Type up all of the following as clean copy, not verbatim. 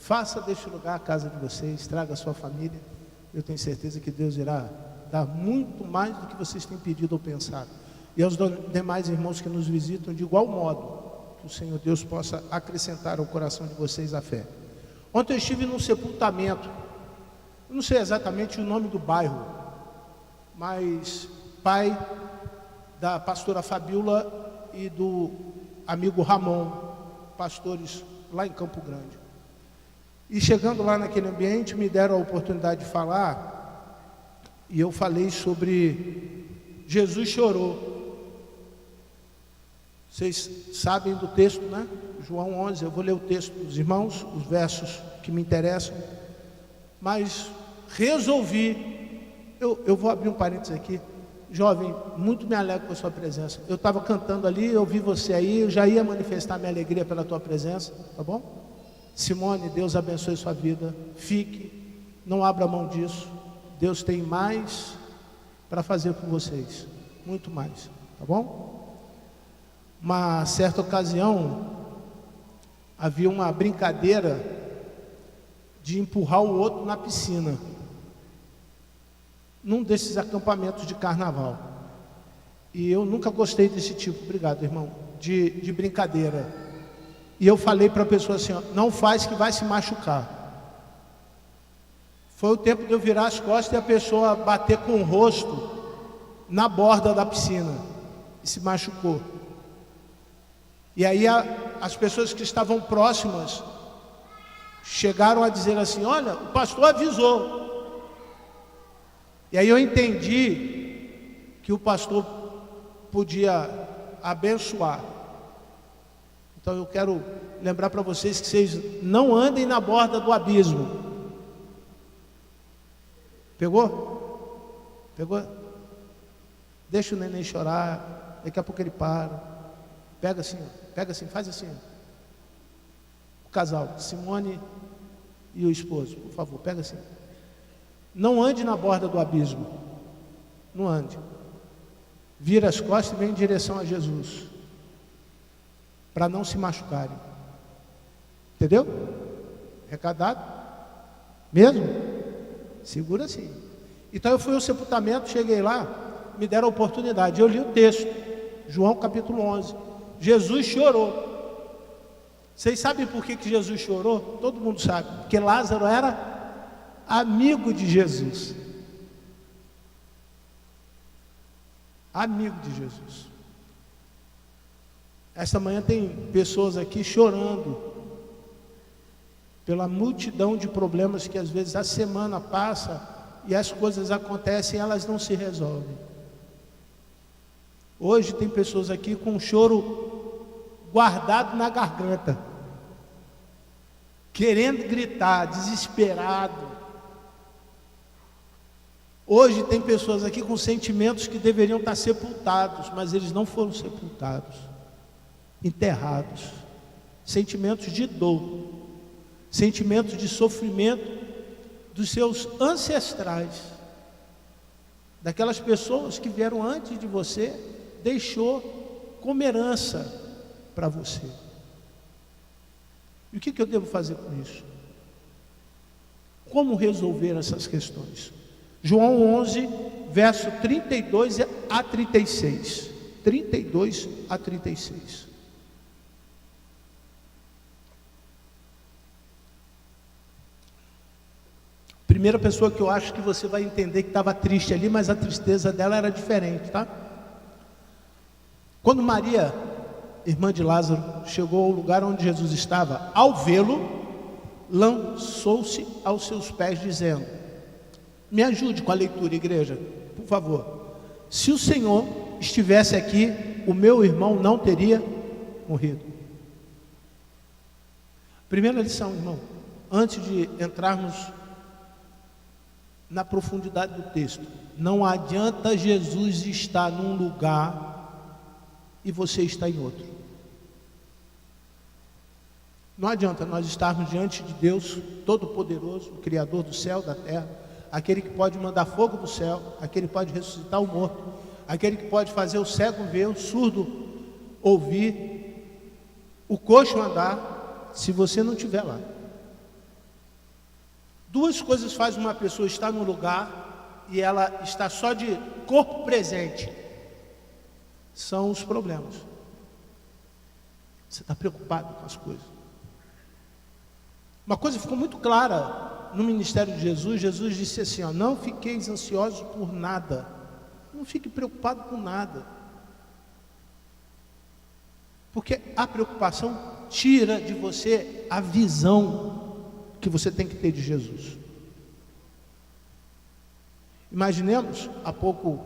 Faça deste lugar a casa de vocês, traga a sua família. Eu tenho certeza que Deus irá dar muito mais do que vocês têm pedido ou pensado. E aos demais irmãos que nos visitam, de igual modo, que o Senhor Deus possa acrescentar ao coração de vocês a fé. Ontem eu estive num sepultamento, eu não sei exatamente o nome do bairro, mas pai da pastora Fabiola e do amigo Ramon, pastores lá em Campo Grande. E chegando lá naquele ambiente, me deram a oportunidade de falar, e eu falei sobre Jesus chorou. Vocês sabem do texto, né? João 11, eu vou ler o texto dos irmãos, os versos que me interessam, mas resolvi, eu vou abrir um parênteses aqui. Jovem, muito me alegro com a sua presença. Eu estava cantando ali, eu vi você aí, eu já ia manifestar minha alegria pela tua presença, tá bom? Simone, Deus abençoe sua vida, fique, não abra mão disso. Deus tem mais para fazer por vocês, muito mais, tá bom? Uma certa ocasião, havia uma brincadeira de empurrar o outro na piscina, num desses acampamentos de carnaval. E eu nunca gostei desse tipo, obrigado irmão, de brincadeira. E eu falei para a pessoa assim, ó, não faz que vai se machucar. Foi o tempo de eu virar as costas e a pessoa bater com o rosto na borda da piscina e se machucou. E aí as pessoas que estavam próximas chegaram a dizer assim, olha, o pastor avisou. E aí eu entendi que o pastor podia abençoar. Então eu quero lembrar para vocês que vocês não andem na borda do abismo. Pegou? Pegou? Deixa o neném chorar, daqui a pouco ele para. Pega assim, faz assim. O casal, Simone e o esposo, por favor, pega assim. Não ande na borda do abismo. Não ande. Vira as costas e vem em direção a Jesus, para não se machucarem. Entendeu? Recadado? Mesmo? Segura assim. Então eu fui ao sepultamento, cheguei lá, me deram a oportunidade. Eu li o texto, João capítulo 11. Jesus chorou. Vocês sabem por que Jesus chorou? Todo mundo sabe. Porque Lázaro era amigo de Jesus. Amigo de Jesus. Esta manhã tem pessoas aqui chorando pela multidão de problemas que às vezes a semana passa e as coisas acontecem e elas não se resolvem. Hoje tem pessoas aqui com um choro guardado na garganta, querendo gritar, desesperado. Hoje tem pessoas aqui com sentimentos que deveriam estar sepultados, mas eles não foram sepultados, enterrados. Sentimentos de dor, sentimentos de sofrimento dos seus ancestrais, daquelas pessoas que vieram antes de você, deixou como herança para você. E o que eu devo fazer com isso? Como resolver essas questões? João 11, verso 32 a 36. 32 a 36. Primeira pessoa que eu acho que você vai entender que estava triste ali, mas a tristeza dela era diferente, tá? Quando Maria, irmã de Lázaro, chegou ao lugar onde Jesus estava, ao vê-lo, lançou-se aos seus pés, dizendo: me ajude com a leitura, igreja, por favor. Se o Senhor estivesse aqui, o meu irmão não teria morrido. Primeira lição, irmão, antes de entrarmos na profundidade do texto, não adianta Jesus estar num lugar e você está em outro. Não adianta nós estarmos diante de Deus Todo-Poderoso, o Criador do céu, da terra, aquele que pode mandar fogo do céu, aquele que pode ressuscitar o morto, aquele que pode fazer o cego ver, o surdo ouvir, o coxo andar, se você não estiver lá. Duas coisas fazem uma pessoa estar num lugar e ela está só de corpo presente. São os problemas. Você está preocupado com as coisas. Uma coisa ficou muito clara no ministério de Jesus. Jesus disse assim, ó, não fiqueis ansiosos por nada. Não fique preocupado com nada. Porque a preocupação tira de você a visão que você tem que ter de Jesus. Imaginemos, há pouco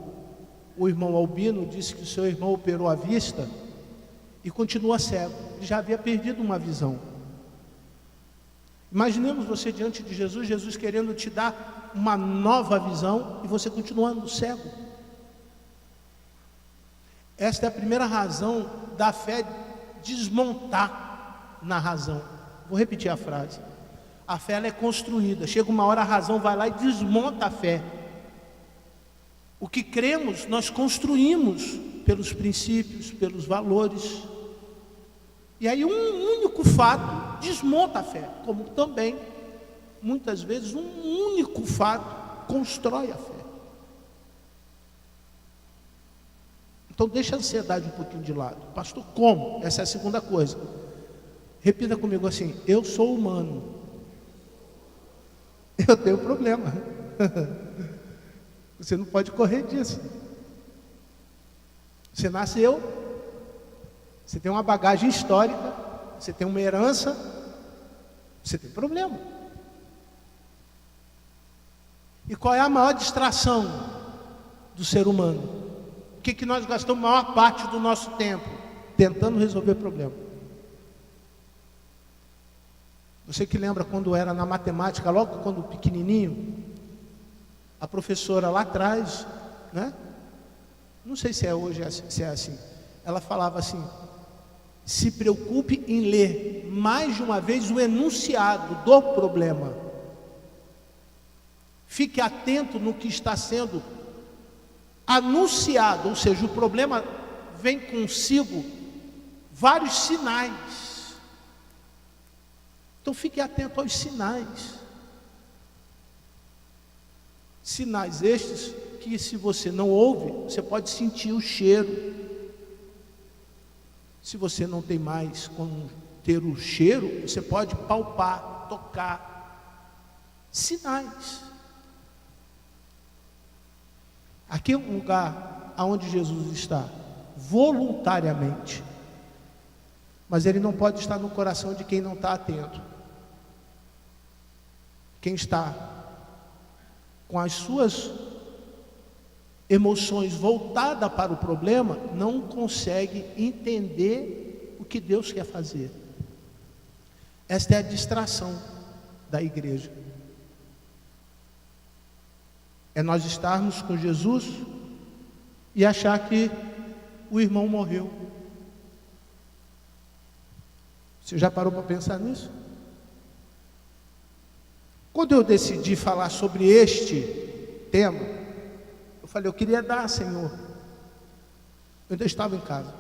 o irmão Albino disse que o seu irmão operou a vista e continua cego. Ele já havia perdido uma visão. Imaginemos você diante de Jesus, Jesus querendo te dar uma nova visão e você continuando cego. Esta é a primeira razão da fé desmontar na razão. Vou repetir a frase. A fé ela é construída. Chega uma hora a razão vai lá e desmonta a fé. O que cremos nós construímos pelos princípios, pelos valores. E aí um único fato desmonta a fé, como também muitas vezes um único fato constrói a fé. Então deixa a ansiedade um pouquinho de lado. Pastor, como? Essa é a segunda coisa. Repita comigo assim, eu sou humano. Eu tenho problema. Você não pode correr disso. Você nasceu, você tem uma bagagem histórica, você tem uma herança, você tem problema. E qual é a maior distração do ser humano? O que nós gastamos a maior parte do nosso tempo? Tentando resolver problema. Você que lembra quando era na matemática, logo quando pequenininho, a professora lá atrás, né? Não sei se é hoje, se é assim. Ela falava assim, se preocupe em ler mais de uma vez o enunciado do problema. Fique atento no que está sendo anunciado, ou seja, o problema vem consigo vários sinais. Então fique atento aos sinais. Sinais estes que, se você não ouve, você pode sentir o cheiro. Se você não tem mais como ter o cheiro, você pode palpar, tocar. Sinais. Aqui é um lugar onde Jesus está, voluntariamente. Mas ele não pode estar no coração de quem não está atento. Quem está com as suas emoções voltadas para o problema, não consegue entender o que Deus quer fazer. Esta é a distração da igreja. É nós estarmos com Jesus e achar que o irmão morreu. Você já parou para pensar nisso? Quando eu decidi falar sobre este tema, eu falei, eu queria dar, Senhor. Eu ainda estava em casa.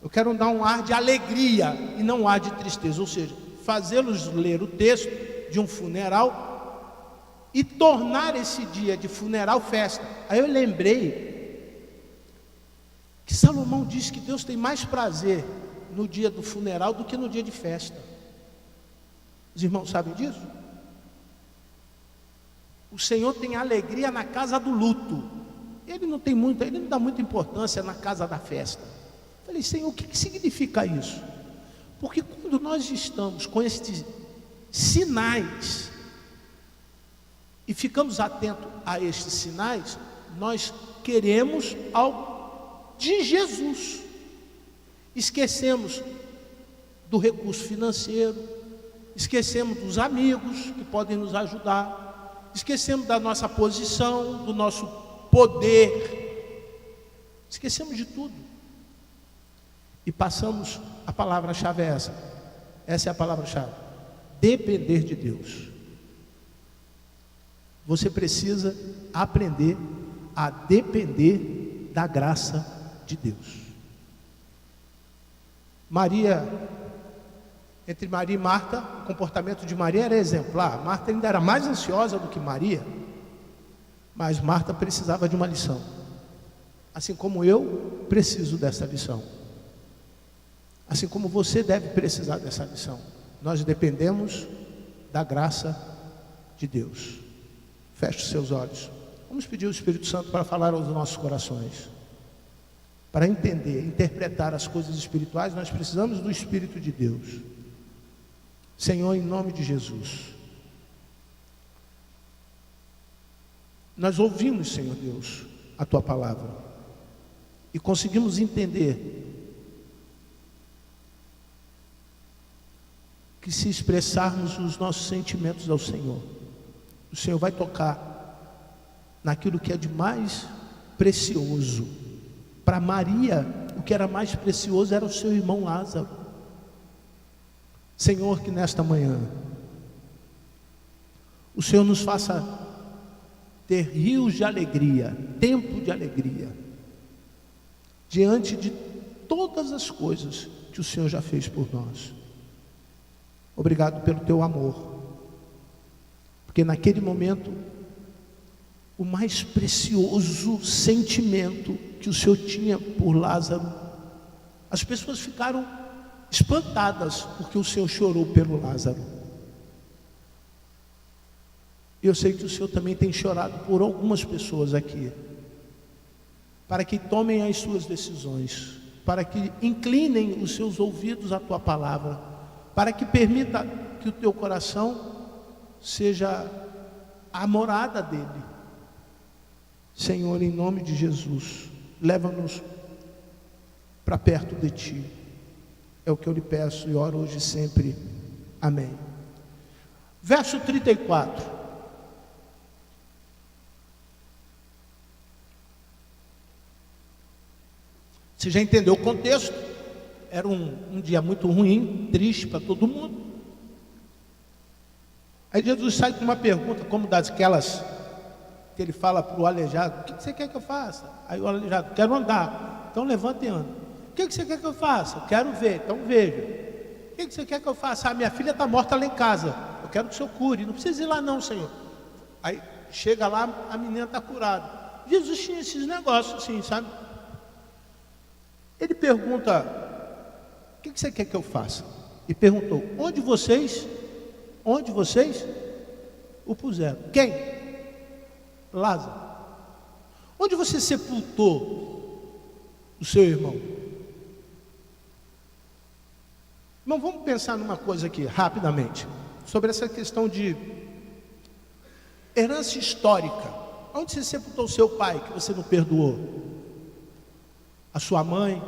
Eu quero dar um ar de alegria e não um ar de tristeza. Ou seja, fazê-los ler o texto de um funeral e tornar esse dia de funeral festa. Aí eu lembrei que Salomão diz que Deus tem mais prazer no dia do funeral do que no dia de festa. Os irmãos sabem disso? O Senhor tem alegria na casa do luto. Ele não dá muita importância na casa da festa. Eu falei, Senhor, o que significa isso? Porque quando nós estamos com estes sinais e ficamos atentos a estes sinais, nós queremos algo de Jesus. Esquecemos do recurso financeiro, esquecemos dos amigos que podem nos ajudar, esquecemos da nossa posição, do nosso poder, esquecemos de tudo. E passamos, a palavra-chave é essa é a palavra-chave, depender de Deus. Você precisa aprender a depender da graça de Deus. Maria Entre Maria e Marta, o comportamento de Maria era exemplar. Marta ainda era mais ansiosa do que Maria, mas Marta precisava de uma lição. Assim como eu preciso dessa lição. Assim como você deve precisar dessa lição. Nós dependemos da graça de Deus. Feche os seus olhos. Vamos pedir ao Espírito Santo para falar aos nossos corações. Para entender, interpretar as coisas espirituais, nós precisamos do Espírito de Deus. Senhor, em nome de Jesus, nós ouvimos, Senhor Deus, a Tua palavra e conseguimos entender que se expressarmos os nossos sentimentos ao Senhor, o Senhor vai tocar naquilo que é de mais precioso. Para Maria, o que era mais precioso era o seu irmão Lázaro. Senhor, que nesta manhã o Senhor nos faça ter rios de alegria, tempo de alegria, diante de todas as coisas que o Senhor já fez por nós. Obrigado pelo teu amor, porque naquele momento o mais precioso sentimento que o Senhor tinha por Lázaro, as pessoas ficaram espantadas porque o Senhor chorou pelo Lázaro. Eu sei que o Senhor também tem chorado por algumas pessoas aqui, para que tomem as suas decisões, para que inclinem os seus ouvidos à tua palavra, para que permita que o teu coração seja a morada dele. Senhor, em nome de Jesus, leva-nos para perto de ti. É o que eu lhe peço e oro hoje e sempre. Amém. Verso 34. Você já entendeu o contexto? Era um dia muito ruim, triste para todo mundo. Aí Jesus sai com uma pergunta, como daquelas que ele fala para o aleijado: o que você quer que eu faça? Aí o aleijado: quero andar. Então levanta e anda. O que você quer que eu faça? Quero ver, então veja. O que você quer que eu faça? Minha filha está morta lá em casa, eu quero que o Senhor cure. Não precisa ir lá não, Senhor. Aí chega lá, a menina está curada. Jesus tinha esses negócios assim, sabe? Ele pergunta: o que você quer que eu faça? E perguntou: onde vocês o puseram? Quem? Lázaro. Onde você sepultou o seu irmão? Irmão, vamos pensar numa coisa aqui, rapidamente, sobre essa questão de herança histórica. Onde você sepultou o seu pai, que você não perdoou? A sua mãe?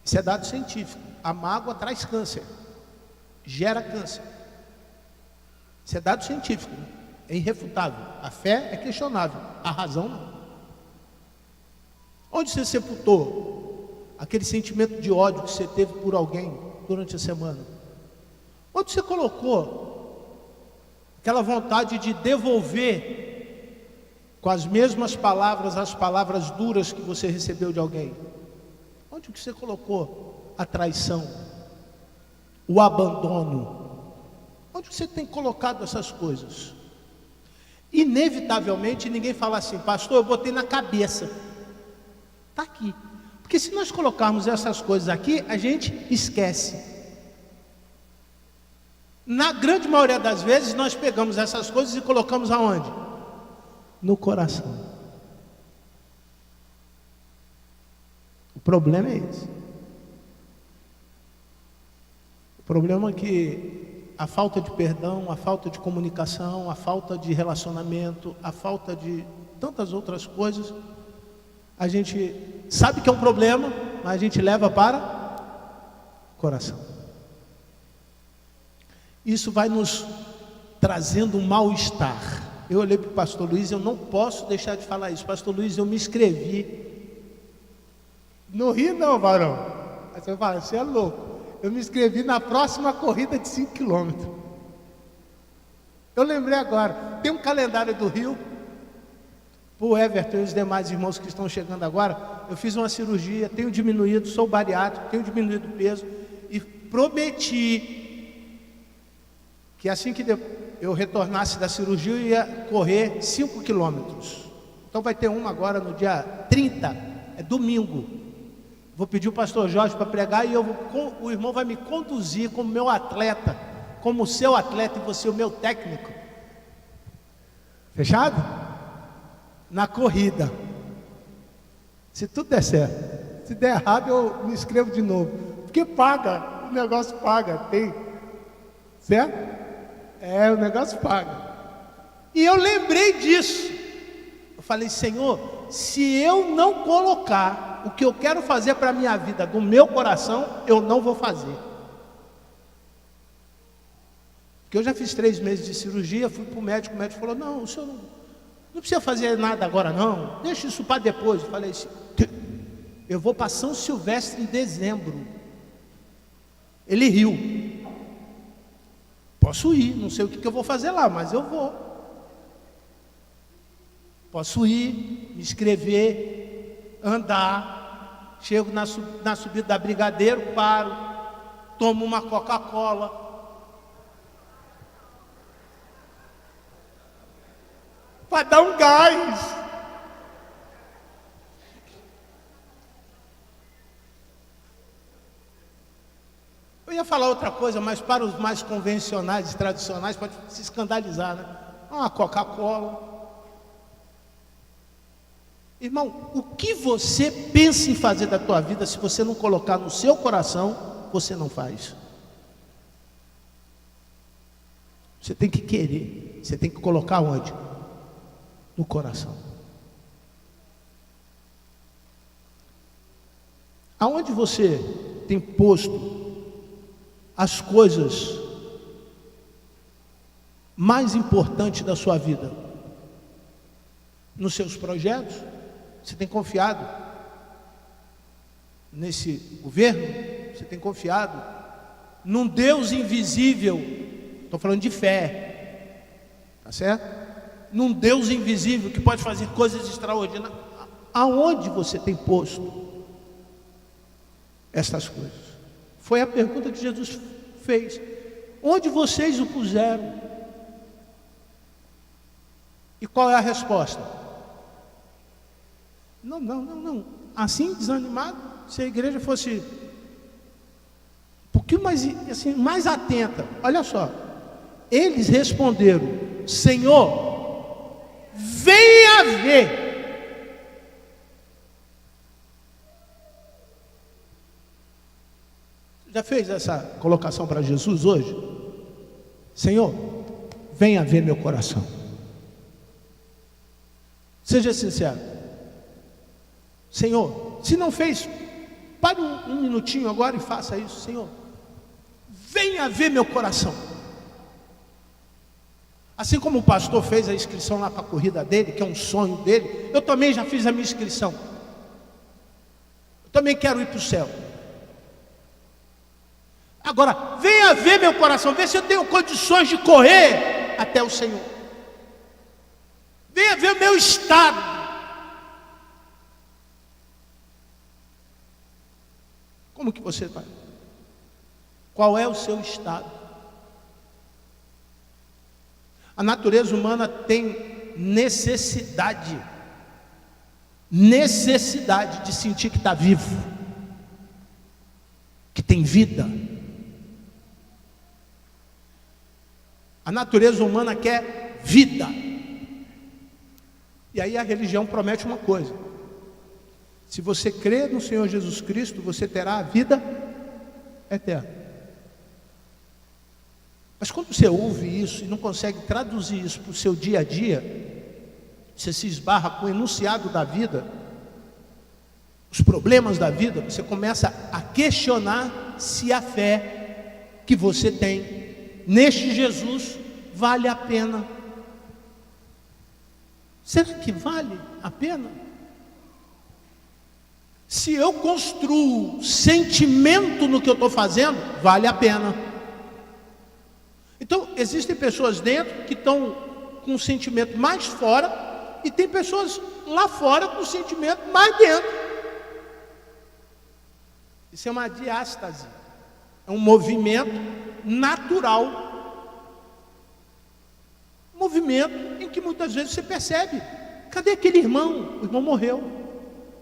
Isso é dado científico. A mágoa traz câncer, gera câncer. Isso é dado científico, é irrefutável. A fé é questionável, a razão não. Onde você sepultou aquele sentimento de ódio que você teve por alguém durante a semana? Onde você colocou aquela vontade de devolver com as mesmas palavras as palavras duras que você recebeu de alguém? Onde que você colocou a traição, o abandono? Onde você tem colocado essas coisas? Inevitavelmente ninguém fala assim: pastor, eu botei na cabeça. Está aqui. Porque se nós colocarmos essas coisas aqui, a gente esquece. Na grande maioria das vezes, nós pegamos essas coisas e colocamos aonde? No coração. O problema é esse. O problema é que a falta de perdão, a falta de comunicação, a falta de relacionamento, a falta de tantas outras coisas, a gente sabe que é um problema, mas a gente leva para o coração. Isso vai nos trazendo um mal-estar. Eu olhei para o pastor Luiz, eu não posso deixar de falar isso. Pastor Luiz, eu me inscrevi. Não ri não, varão. Aí você fala: você é louco. Eu me inscrevi na próxima corrida de 5 quilômetros. Eu lembrei agora, tem um calendário do Rio. Para o Everton e os demais irmãos que estão chegando agora, eu fiz uma cirurgia, tenho diminuído, sou bariátrico, tenho diminuído o peso, e prometi que assim que eu retornasse da cirurgia, eu ia correr 5 quilômetros. Então vai ter uma agora no dia 30, é domingo. Vou pedir o pastor Jorge para pregar e o irmão vai me conduzir como meu atleta, como o seu atleta e você o meu técnico. Fechado? Na corrida. Se tudo der certo. Se der errado, eu me inscrevo de novo. Porque paga, o negócio paga, tem. Certo? O negócio paga. E eu lembrei disso. Eu falei, Senhor, se eu não colocar o que eu quero fazer para a minha vida do meu coração, eu não vou fazer. Porque eu já fiz 3 meses de cirurgia, fui para o médico falou, não, o senhor não precisa fazer nada agora não, deixa isso para depois. Eu falei, eu vou para São Silvestre em dezembro. Ele riu. Posso ir, não sei o que eu vou fazer lá, mas eu vou. Posso ir, me inscrever, andar, chego na subida da Brigadeiro, paro, tomo uma Coca-Cola. Para dar um gás. Eu ia falar outra coisa, mas para os mais convencionais e tradicionais pode se escandalizar, né? Uma Coca-Cola. Irmão, o que você pensa em fazer da tua vida, se você não colocar no seu coração, você não faz. Você tem que querer. Você tem que colocar onde? No coração. Aonde você tem posto as coisas mais importantes da sua vida? Nos seus projetos? Você tem confiado nesse governo? Você tem confiado num Deus invisível? Estou falando de fé, tá certo? Num Deus invisível que pode fazer coisas extraordinárias. Aonde você tem posto estas coisas? Foi a pergunta que Jesus fez. Onde vocês o puseram? E qual é a resposta? Não. Assim, desanimado, se a igreja fosse um pouquinho mais atenta. Olha só. Eles responderam, Senhor, venha ver. Já fez essa colocação para Jesus hoje? Senhor, venha ver meu coração. Seja sincero. Senhor, se não fez, pare um minutinho agora e faça isso. Senhor, venha ver meu coração. Assim como o pastor fez a inscrição lá para a corrida dele, que é um sonho dele, eu também já fiz a minha inscrição. Eu também quero ir para o céu. Agora, venha ver meu coração, vê se eu tenho condições de correr até o Senhor. Venha ver o meu estado. Como que você vai? Qual é o seu estado? A natureza humana tem necessidade de sentir que está vivo, que tem vida. A natureza humana quer vida. E aí a religião promete uma coisa: se você crer no Senhor Jesus Cristo, você terá a vida eterna. Mas quando você ouve isso e não consegue traduzir isso para o seu dia a dia, você se esbarra com o enunciado da vida, os problemas da vida, você começa a questionar se a fé que você tem neste Jesus vale a pena. Será que vale a pena? Se eu construo sentimento no que eu estou fazendo, vale a pena. Então, existem pessoas dentro que estão com um sentimento mais fora, e tem pessoas lá fora com um sentimento mais dentro. Isso é uma diástase. É um movimento natural. Um movimento em que muitas vezes você percebe: cadê aquele irmão? O irmão morreu.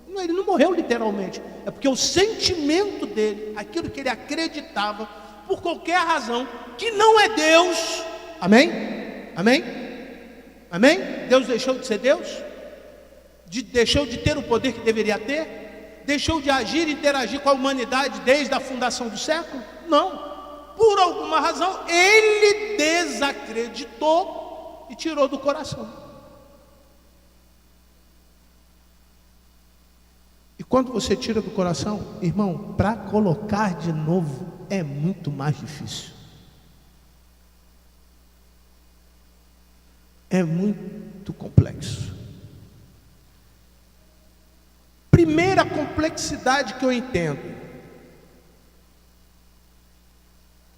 Não, ele não morreu literalmente. É porque o sentimento dele, aquilo que ele acreditava, por qualquer razão, que não é Deus. Amém? Amém? Amém? Deus deixou de ser Deus? Deixou de ter o poder que deveria ter? Deixou de agir e interagir com a humanidade desde a fundação do século? Não. Por alguma razão, ele desacreditou e tirou do coração. E quando você tira do coração, irmão, para colocar de novo é muito mais difícil. É muito complexo. Primeira complexidade que eu entendo: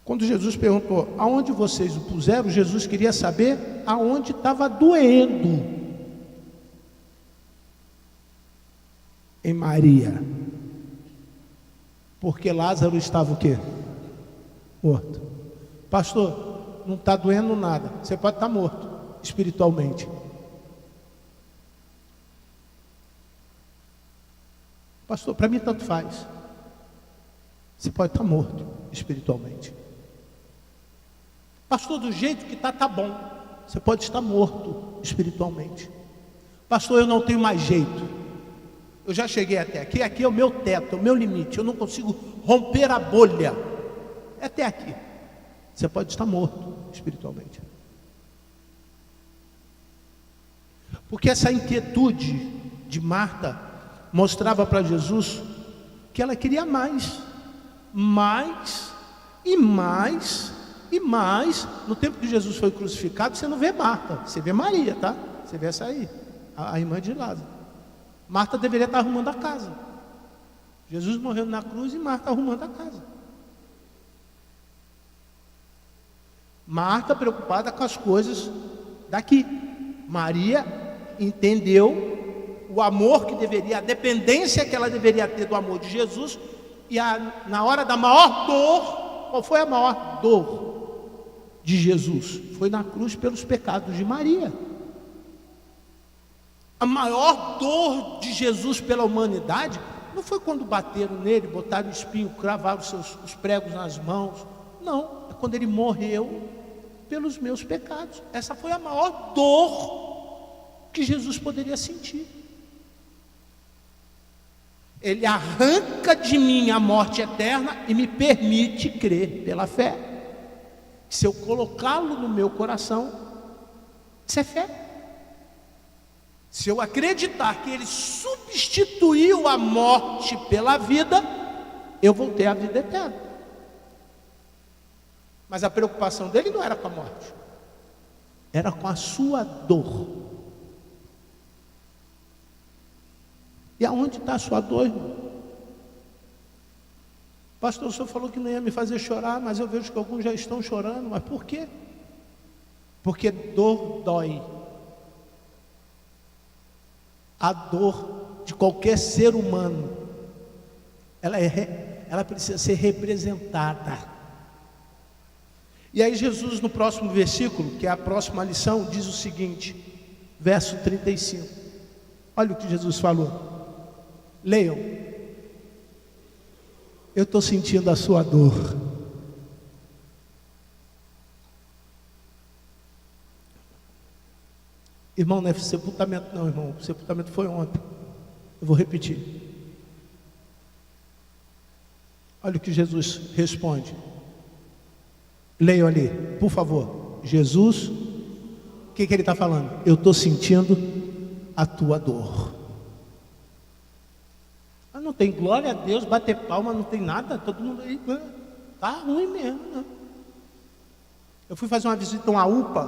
quando Jesus perguntou aonde vocês o puseram, Jesus queria saber aonde estava doendo. Em Maria. Porque Lázaro estava o quê? Morto. Pastor, não está doendo nada. Você pode estar morto espiritualmente. Pastor, para mim tanto faz. Você pode estar morto espiritualmente. Pastor, do jeito que está, tá bom. Você pode estar morto espiritualmente. Pastor, eu não tenho mais jeito. Eu já cheguei até aqui. Aqui é o meu teto, é o meu limite. Eu não consigo romper a bolha. É até aqui. Você pode estar morto espiritualmente. Porque essa inquietude de Marta mostrava para Jesus que ela queria mais e mais e mais. No tempo que Jesus foi crucificado, você não vê Marta, você vê Maria, tá? Você vê essa aí, a irmã de Lázaro. Marta deveria estar arrumando a casa. Jesus morrendo na cruz e Marta arrumando a casa. Marta preocupada com as coisas daqui. Maria entendeu o amor que deveria, a dependência que ela deveria ter do amor de Jesus. E na hora da maior dor, qual foi a maior dor de Jesus? Foi na cruz pelos pecados de Maria. A maior dor de Jesus pela humanidade não foi quando bateram nele, botaram o espinho, cravaram os pregos nas mãos. Não, é quando ele morreu pelos meus pecados. Essa foi a maior dor que Jesus poderia sentir. Ele arranca de mim a morte eterna e me permite crer pela fé. Se eu colocá-lo no meu coração, isso é fé. Se eu acreditar que ele substituiu a morte pela vida, eu vou ter a vida eterna. Mas a preocupação dele não era com a morte, era com a sua dor. E aonde está a sua dor, irmão? Pastor, o senhor falou que não ia me fazer chorar, mas eu vejo que alguns já estão chorando. Mas por quê? Porque dor dói. A dor de qualquer ser humano, ela precisa ser representada. E aí Jesus, no próximo versículo, que é a próxima lição, diz o seguinte, verso 35. Olha o que Jesus falou. Leiam. Eu estou sentindo a sua dor. Irmão, não é sepultamento não, irmão. O sepultamento foi ontem. Eu vou repetir. Olha o que Jesus responde. Leiam ali, por favor. Jesus, o que ele está falando? Eu estou sentindo a tua dor. Ah, não tem glória a Deus, bater palma, não tem nada. Todo mundo aí, tá ruim mesmo, né? Eu fui fazer uma visita a uma UPA,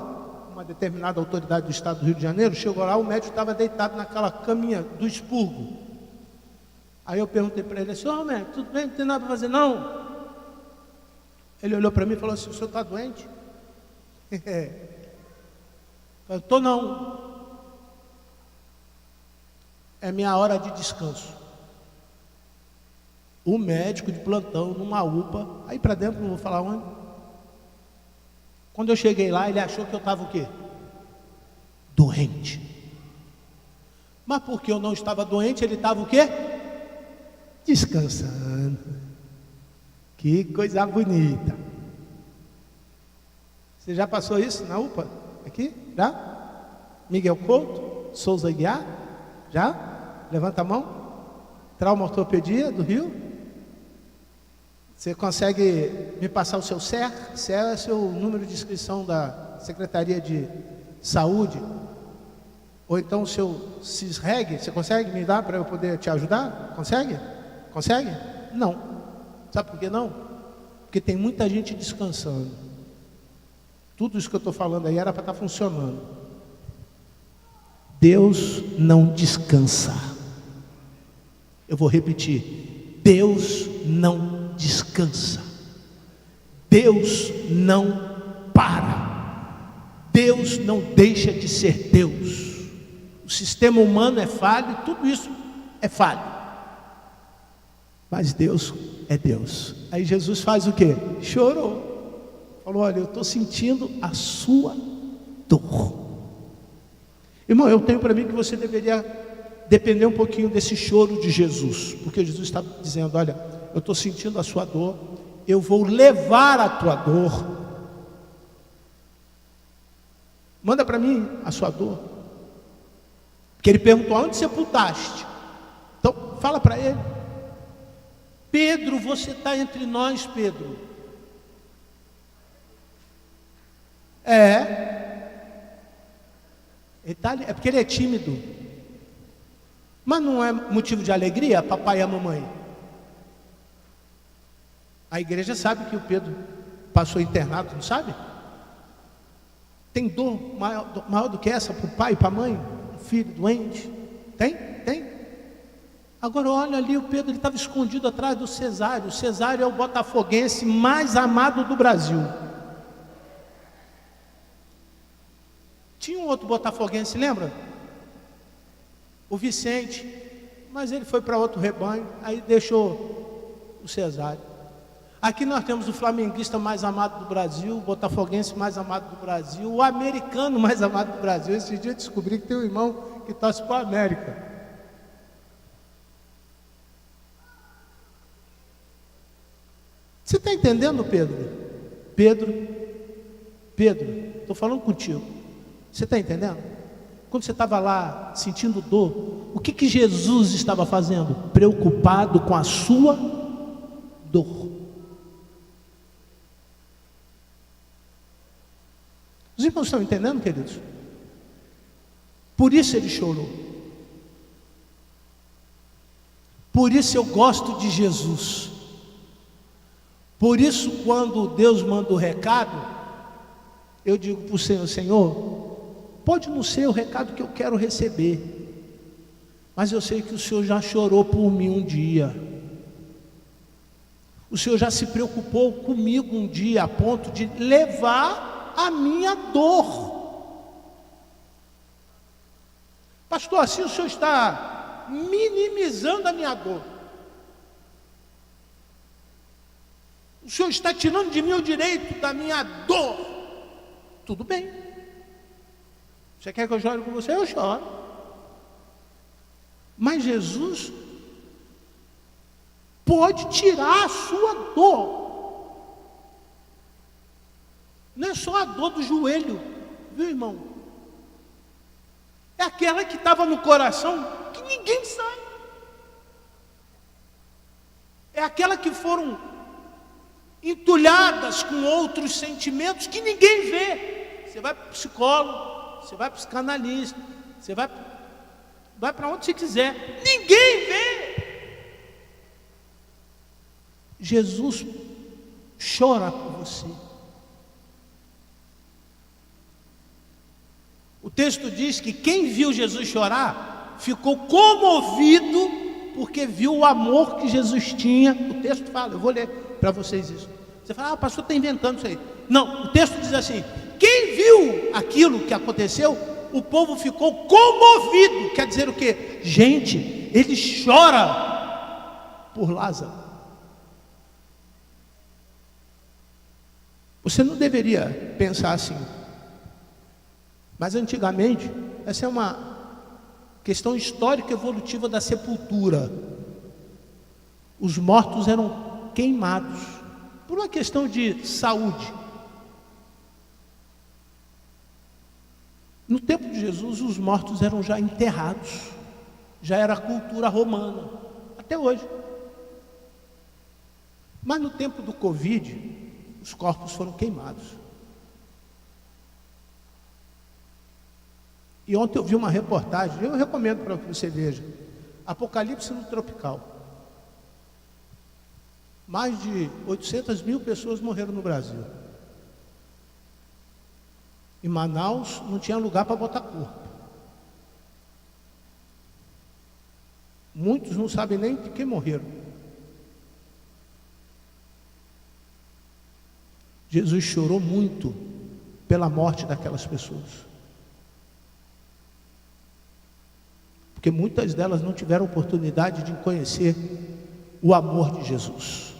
uma determinada autoridade do estado do Rio de Janeiro. Chegou lá, o médico estava deitado naquela caminha do expurgo. Aí eu perguntei para ele assim: ô médico, tudo bem, não tem nada para fazer não? Ele olhou para mim e falou assim: o senhor está doente? Eu estou não. É minha hora de descanso. o médico de plantão numa UPA, aí para dentro, não vou falar onde. Quando eu cheguei lá, ele achou que eu estava o quê? Doente. Mas porque eu não estava doente, ele estava o quê? Descansando. Que coisa bonita. Você já passou isso na UPA? Aqui? Já? Miguel Couto? Souza Guiar? Já? Levanta a mão. Trauma Ortopedia do Rio? Você consegue me passar o seu CER? CER é seu número de inscrição da Secretaria de Saúde? Ou então o seu CISREG? Você consegue me dar para eu poder te ajudar? Consegue? Consegue? Não. Sabe por que não? Porque tem muita gente descansando. Tudo isso que eu estou falando aí era para estar funcionando. Deus não descansa. Eu vou repetir. Deus não descansa. Deus não para. Deus não deixa de ser Deus. O sistema humano é falho, tudo isso é falho. Mas Deus é Deus. Aí Jesus faz o quê? Chorou. Falou: olha, eu estou sentindo a sua dor. Irmão, eu tenho para mim que você deveria depender um pouquinho desse choro de Jesus. Porque Jesus está dizendo: olha, eu estou sentindo a sua dor, eu vou levar a tua dor. Manda para mim a sua dor. Porque ele perguntou: onde sepultaste? Então, fala para ele. Pedro, você está entre nós, Pedro. É porque ele é tímido. Mas não é motivo de alegria, papai e a mamãe? A igreja sabe que o Pedro passou internado, não sabe? Tem dor maior do que essa para o pai e para a mãe? Um filho doente? Tem. Agora olha ali, o Pedro estava escondido atrás do Cesário. O Cesário é o botafoguense mais amado do Brasil. Tinha um outro botafoguense, lembra? O Vicente. Mas ele foi para outro rebanho, aí deixou o Cesário. Aqui nós temos o flamenguista mais amado do Brasil, o botafoguense mais amado do Brasil, o americano mais amado do Brasil. Esse dia eu descobri que tem um irmão que torce para a América. Você está entendendo, Pedro? Pedro, estou falando contigo. Você está entendendo? Quando você estava lá sentindo dor, o que Jesus estava fazendo? Preocupado com a sua dor. Os irmãos estão entendendo, queridos? Por isso ele chorou. Por isso eu gosto de Jesus. Por isso, quando Deus manda o recado, eu digo para o Senhor: Senhor, pode não ser o recado que eu quero receber, mas eu sei que o Senhor já chorou por mim um dia. O Senhor já se preocupou comigo um dia, a ponto de levar a minha dor. Pastor, assim o Senhor está minimizando a minha dor. O Senhor está tirando de mim o direito da minha dor. Tudo bem. Você quer que eu chore com você? Eu choro. Mas Jesus pode tirar a sua dor. Não é só a dor do joelho, viu, irmão? É aquela que estava no coração, que ninguém sabe. É aquela que foram entulhadas com outros sentimentos que ninguém vê. Você vai para o psicólogo, você vai para o psicanalista, você vai para onde você quiser, ninguém vê. Jesus chora por você. O texto diz que quem viu Jesus chorar ficou comovido porque viu o amor que Jesus tinha. O texto fala, eu vou ler para vocês isso. Você fala: o pastor está inventando isso aí. Não, o texto diz assim: quem viu aquilo que aconteceu, o povo ficou comovido. Quer dizer o quê? Gente, ele chora por Lázaro. Você não deveria pensar assim. Mas antigamente, essa é uma questão histórica evolutiva da sepultura. Os mortos eram queimados por uma questão de saúde. No tempo de Jesus, os mortos eram já enterrados. Já era a cultura romana, até hoje. Mas no tempo do Covid, os corpos foram queimados. E ontem eu vi uma reportagem, eu recomendo para que você veja, Apocalipse no Tropical. Mais de 800 mil pessoas morreram no Brasil. Em Manaus não tinha lugar para botar corpo. Muitos não sabem nem de quem morreram. Jesus chorou muito pela morte daquelas pessoas. Porque muitas delas não tiveram oportunidade de conhecer o amor de Jesus.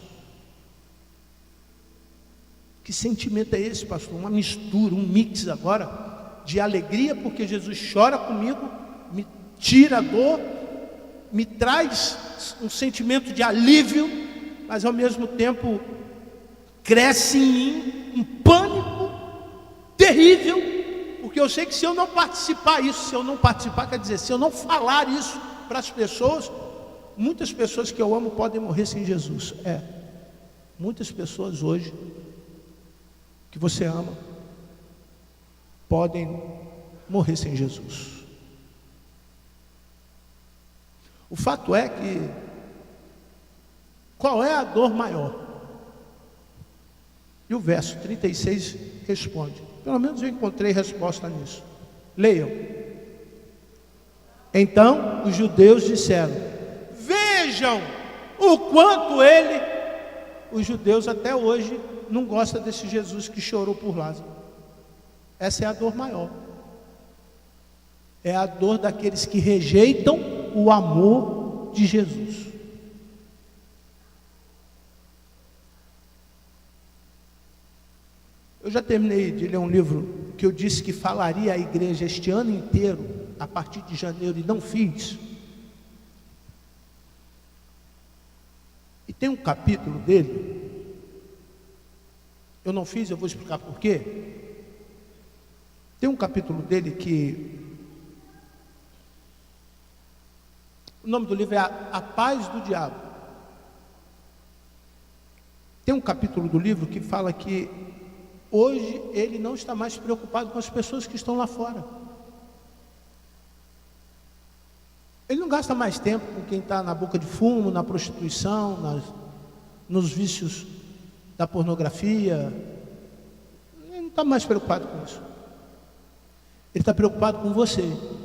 Que sentimento é esse, pastor? Uma mistura, um mix agora de alegria, porque Jesus chora comigo, me tira a dor, me traz um sentimento de alívio, mas ao mesmo tempo cresce em mim um pânico terrível, porque eu sei que se eu não participar isso, se eu não participar, quer dizer, se eu não falar isso para as pessoas, muitas pessoas que eu amo podem morrer sem Jesus. Muitas pessoas hoje que você ama podem morrer sem Jesus. O fato é que qual é a dor maior? E o verso 36 responde. Pelo menos eu encontrei resposta nisso. Leiam. Então os judeus disseram: vejam o quanto os judeus até hoje não gostam desse Jesus que chorou por Lázaro. Essa é a dor maior. É a dor daqueles que rejeitam o amor de Jesus. Eu já terminei de ler um livro que eu disse que falaria à igreja este ano inteiro, a partir de janeiro, e não fiz. E tem um capítulo dele, eu não fiz, eu vou explicar por quê. Tem um capítulo dele que o nome do livro é A Paz do Diabo. Tem um capítulo do livro que fala que hoje ele não está mais preocupado com as pessoas que estão lá fora. Ele não gasta mais tempo com quem está na boca de fumo, na prostituição, nos vícios da pornografia. Ele não está mais preocupado com isso. Ele está preocupado com você,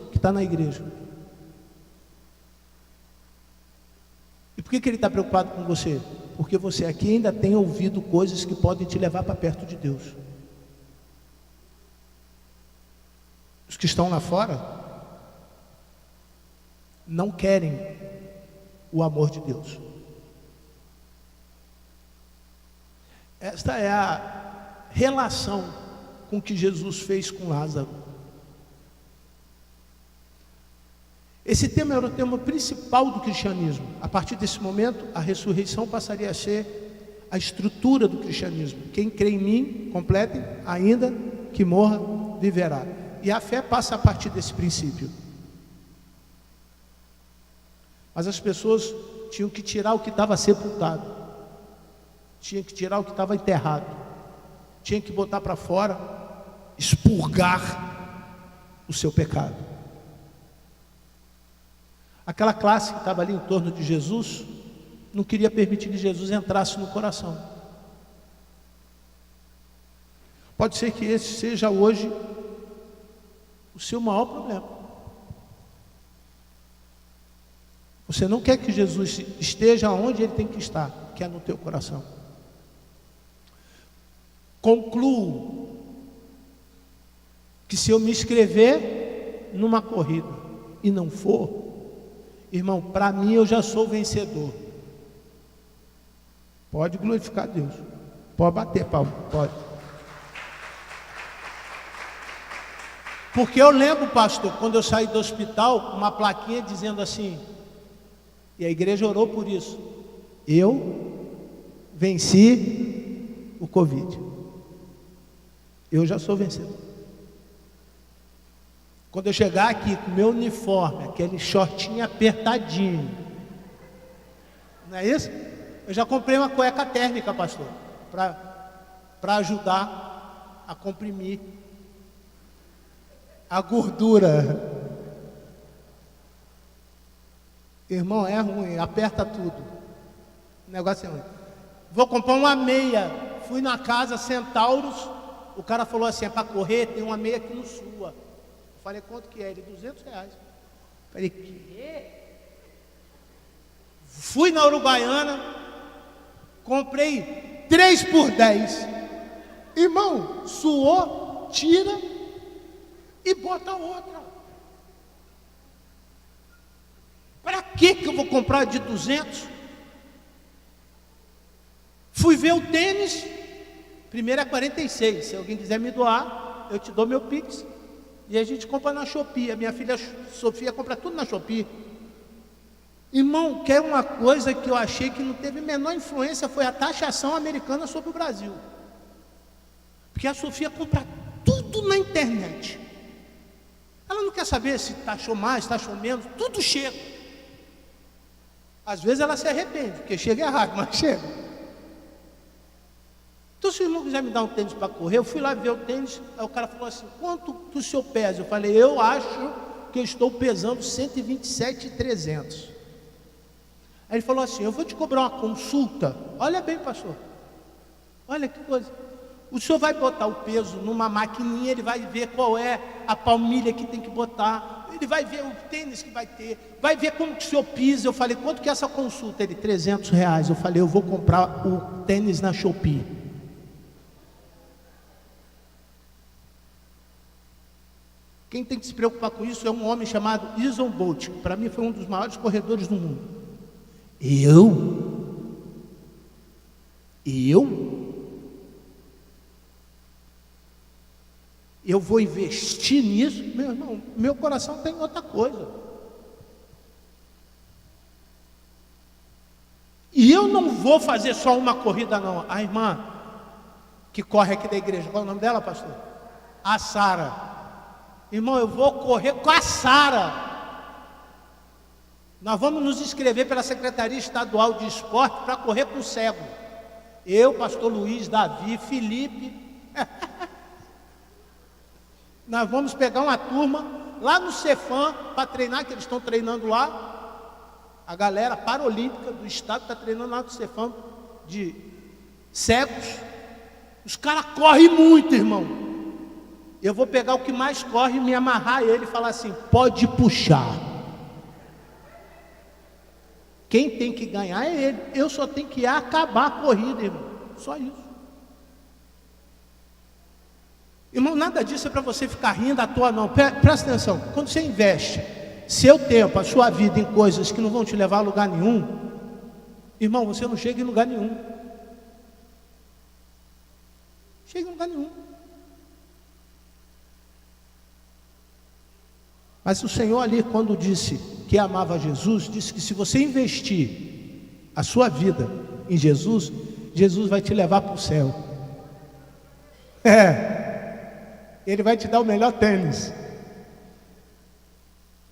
que está na igreja. E por que ele está preocupado com você? Porque você aqui ainda tem ouvido coisas que podem te levar para perto de Deus. Os que estão lá fora não querem o amor de Deus. Esta é a relação com que Jesus fez com Lázaro. Esse tema era o tema principal do cristianismo. A partir desse momento, a ressurreição passaria a ser a estrutura do cristianismo. Quem crê em mim, completem, ainda que morra, viverá. E a fé passa a partir desse princípio. Mas as pessoas tinham que tirar o que estava sepultado, tinham que tirar o que estava enterrado, tinham que botar para fora, expurgar o seu pecado. Aquela classe que estava ali em torno de Jesus não queria permitir que Jesus entrasse no coração. Pode ser que esse seja hoje o seu maior problema. Você não quer que Jesus esteja onde ele tem que estar, que é no teu coração. Concluo que se eu me inscrever numa corrida e não for, irmão, para mim eu já sou vencedor. Pode glorificar Deus. Pode bater palma, pode. Porque eu lembro, pastor, quando eu saí do hospital, uma plaquinha dizendo assim, e a igreja orou por isso: eu venci o Covid. Eu já sou vencedor. Quando eu chegar aqui com meu uniforme, aquele shortinho apertadinho, não é isso? Eu já comprei uma cueca térmica, pastor, para ajudar a comprimir a gordura. Irmão, é ruim, aperta tudo. O negócio é ruim. Vou comprar uma meia. Fui na casa Centauros. O cara falou assim: é para correr, tem uma meia aqui no Sua. Eu falei: quanto que é? Ele: R$200. Falei: quê? Fui na Uruguaiana, comprei 3 por 10. Irmão, suou, tira e bota outra. Para que eu vou comprar de 200? Fui ver o tênis. Primeiro é 46. Se alguém quiser me doar, eu te dou meu Pix. E a gente compra na Shopee. A minha filha Sofia compra tudo na Shopee. Irmão, quer uma coisa que eu achei que não teve menor influência, foi a taxação americana sobre o Brasil. Porque a Sofia compra tudo na internet. Ela não quer saber se taxou mais, taxou menos, tudo chega. Às vezes ela se arrepende, porque chega errado, mas chega. Então, se o irmão quiser me dar um tênis para correr, eu fui lá ver o tênis, aí o cara falou assim: quanto que o senhor pesa? Eu falei: eu acho que eu estou pesando 127,300. Aí ele falou assim: eu vou te cobrar uma consulta. Olha bem, pastor, olha que coisa. O senhor vai botar o peso numa maquininha, ele vai ver qual é a palmilha que tem que botar, ele vai ver o tênis que vai ter, vai ver como que o senhor pisa. Eu falei: quanto que é essa consulta? Ele: R$300. Eu falei: eu vou comprar o tênis na Shopee. Quem tem que se preocupar com isso é um homem chamado Usain Bolt, que para mim foi um dos maiores corredores do mundo. Eu vou investir nisso? Meu irmão, meu coração tem outra coisa. E eu não vou fazer só uma corrida, não. A irmã que corre aqui da igreja, qual é o nome dela, pastor? A Sara. Irmão, eu vou correr com a Sara. Nós vamos nos inscrever pela Secretaria Estadual de Esporte para correr com cego. Eu, pastor Luiz, Davi, Felipe. Nós vamos pegar uma turma lá no Cefam para treinar, que eles estão treinando lá. A galera paralímpica do estado está treinando lá no Cefam de cegos. Os caras correm muito, irmão. Eu vou pegar o que mais corre, me amarrar ele e falar assim: pode puxar. Quem tem que ganhar é ele. Eu só tenho que acabar a corrida, irmão. Só isso. Irmão, nada disso é para você ficar rindo à toa, não. Presta atenção. Quando você investe seu tempo, a sua vida em coisas que não vão te levar a lugar nenhum, irmão, você não chega em lugar nenhum. Chega em lugar nenhum. Mas o Senhor ali, quando disse que amava Jesus, disse que se você investir a sua vida em Jesus, Jesus vai te levar para o céu. Ele vai te dar o melhor tênis.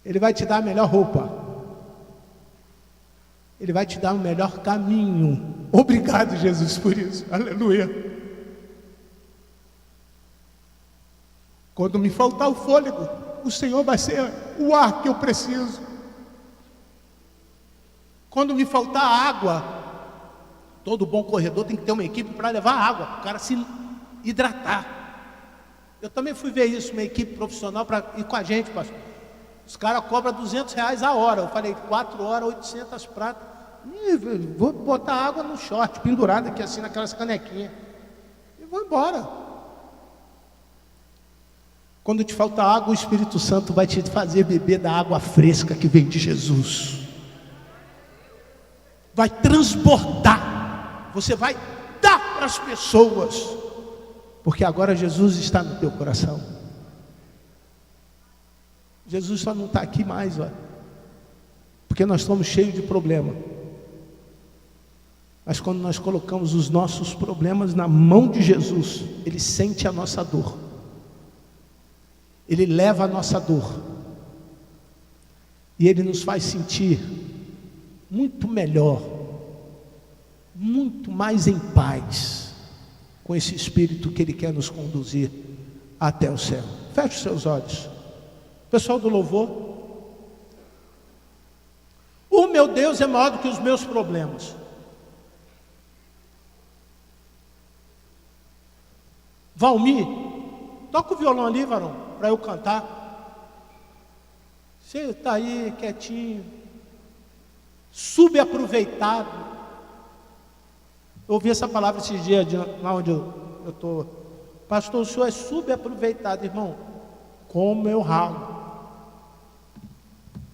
Ele vai te dar a melhor roupa. Ele vai te dar o melhor caminho. Obrigado, Jesus, por isso. Aleluia. Quando me faltar o fôlego, o Senhor vai ser o ar que eu preciso. Quando me faltar água, todo bom corredor tem que ter uma equipe para levar água, para o cara se hidratar. Eu também fui ver isso, uma equipe profissional para ir com a gente, pastor. Os caras cobram R$200 a hora. Eu falei: 4 horas, 800 pratas. Vou botar água no short, pendurado aqui assim naquelas canequinhas, e vou embora. Quando te falta água, o Espírito Santo vai te fazer beber da água fresca que vem de Jesus. Vai transbordar. Você vai dar para as pessoas. Porque agora Jesus está no teu coração. Jesus só não está aqui mais, ó, porque nós estamos cheios de problema. Mas quando nós colocamos os nossos problemas na mão de Jesus, Ele sente a nossa dor, Ele leva a nossa dor, e Ele nos faz sentir muito melhor, muito mais em paz, com esse Espírito que Ele quer nos conduzir até o céu. Feche os seus olhos. Pessoal do louvor. O meu Deus é maior do que os meus problemas. Valmir, toca o violão ali, varão, para eu cantar. Você está aí quietinho, subaproveitado. Eu ouvi essa palavra esses dias lá onde eu estou. Pastor, o senhor é subaproveitado, irmão. Como eu ralo.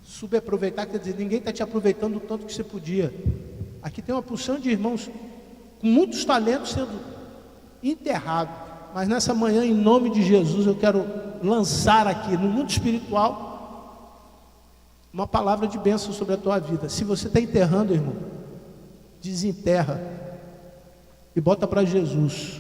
Subaproveitar quer dizer, ninguém está te aproveitando o tanto que você podia. Aqui tem uma porção de irmãos com muitos talentos sendo enterrados. Mas nessa manhã, em nome de Jesus, eu quero lançar aqui no mundo espiritual uma palavra de bênção sobre a tua vida. Se você está enterrando, irmão, desenterra e bota para Jesus.